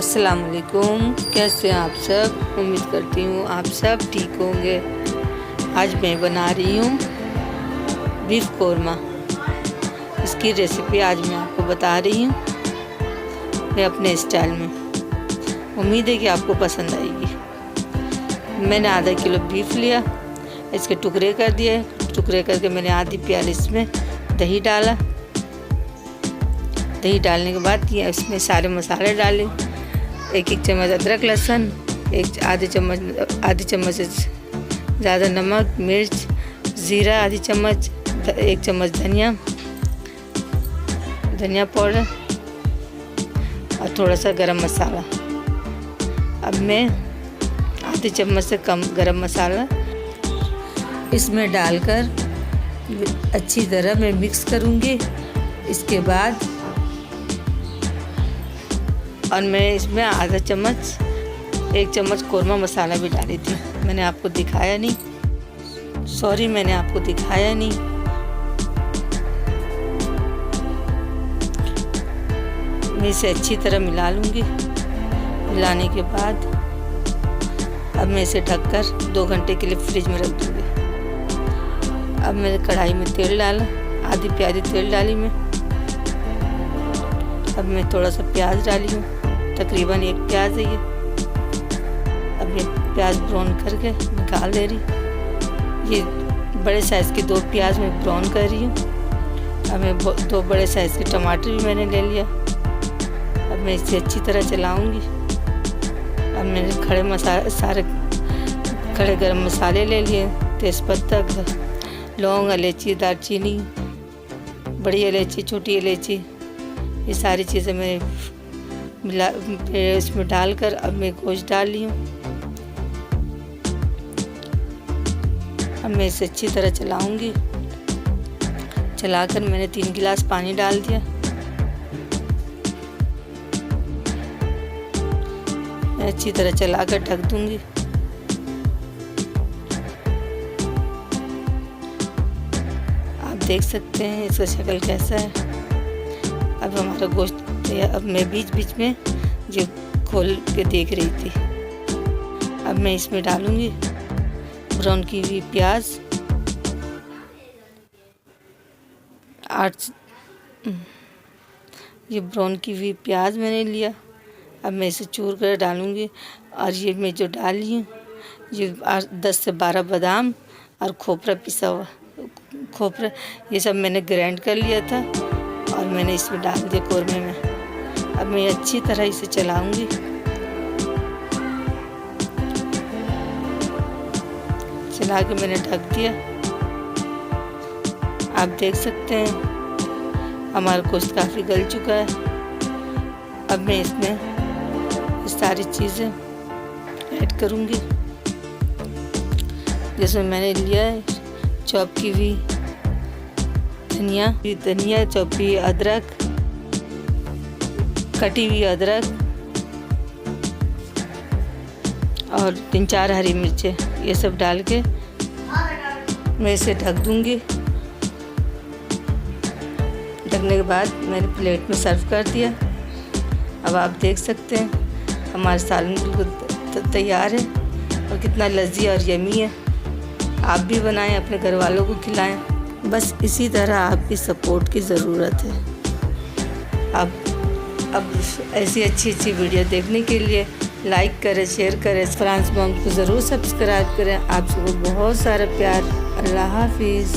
अस्सलाम वालेकुम। कैसे हैं आप सब? उम्मीद करती हूँ आप सब ठीक होंगे। आज मैं बना रही हूँ बीफ कौरमा। इसकी रेसिपी आज मैं आपको बता रही हूँ मैं अपने स्टाइल में। उम्मीद है कि आपको पसंद आएगी। मैंने आधा किलो बीफ लिया, इसके टुकड़े कर दिए। टुकड़े करके मैंने आधी प्याली इसमें दही डाला। दही डालने के बाद ये इसमें सारे मसाले डाले। एक चम्मच अदरक लहसुन, आधी चम्मच ज़्यादा नमक, मिर्च, ज़ीरा आधी चम्मच, 1 चम्मच धनिया पाउडर और थोड़ा सा गरम मसाला। अब मैं आधी चम्मच से कम गरम मसाला इसमें डालकर अच्छी तरह मैं मिक्स करूँगी। इसके बाद और मैं इसमें आधा चम्मच 1 चम्मच कौरमा मसाला भी डाली थी। मैंने आपको दिखाया नहीं, मैंने आपको दिखाया नहीं। मैं इसे अच्छी तरह मिला लूँगी। मिलाने के बाद अब मैं इसे ढककर 2 घंटे के लिए फ्रिज में रख दूँगी। अब मैंने कढ़ाई में तेल डाला, आधी प्याली तेल डाली मैं। अब मैं थोड़ा सा प्याज डाली हूँ, तकरीबन 1 प्याज है ये। अब ये प्याज ब्राउन करके निकाल दे रही। ये बड़े साइज़ के 2 प्याज मैं ब्राउन कर रही हूँ। अब मैं 2 बड़े साइज़ के टमाटर भी मैंने ले लिया। अब मैं इसे अच्छी तरह चलाऊँगी। अब मैंने सारे खड़े गरम मसाले ले लिए, तेज़पत्ता, लौंग, इलायची, दालचीनी, बड़ी इलायची, छोटी इलायची, ये सारी चीज़ें मैं इसमें डालकर अब मैं गोश्त डाल ली हूँ। अब मैं इसे अच्छी तरह चलाऊँगी। चलाकर मैंने 3 गिलास पानी डाल दिया। मैं अच्छी तरह चलाकर ढक दूँगी। आप देख सकते हैं इसका शक्ल कैसा है। अब हमारा गोश्त, अब मैं बीच बीच में ये खोल के देख रही थी। अब मैं इसमें डालूँगी ब्राउन की हुई प्याज। ये ब्राउन की हुई प्याज मैंने लिया। अब मैं इसे चूर कर डालूँगी। और ये मैं जो डाली हूँ, ये 10 से 12 बादाम और खोपरा पिसा हुआ खोपरा, ये सब मैंने ग्राइंड कर लिया था और मैंने इसमें डाल दिया कौरमे में। अब मैं अच्छी तरह इसे चलाऊंगी। चला के मैंने ढक दिया। आप देख सकते हैं हमारा गोश्त काफ़ी गल चुका है। अब मैं इसमें सारी चीज़ें ऐड करूंगी। जिसमें मैंने लिया है चॉप की हुई धनिया, चौपी अदरक, कटी हुई अदरक और 3-4 हरी मिर्चें, ये सब डाल के मैं इसे ढक दूंगी। ढकने के बाद मैंने प्लेट में सर्व कर दिया। अब आप देख सकते हैं हमारा सालन बिल्कुल तैयार है और कितना लज़ीज़ और यमी है। आप भी बनाएं, अपने घर वालों को खिलाएं। बस इसी तरह आपकी सपोर्ट की ज़रूरत है। अब ऐसी अच्छी वीडियो देखने के लिए लाइक करें, शेयर करें, फ्रांस मॉम को ज़रूर सब्सक्राइब करें। आप सबको बहुत सारा प्यार। अल्लाह हाफिज़।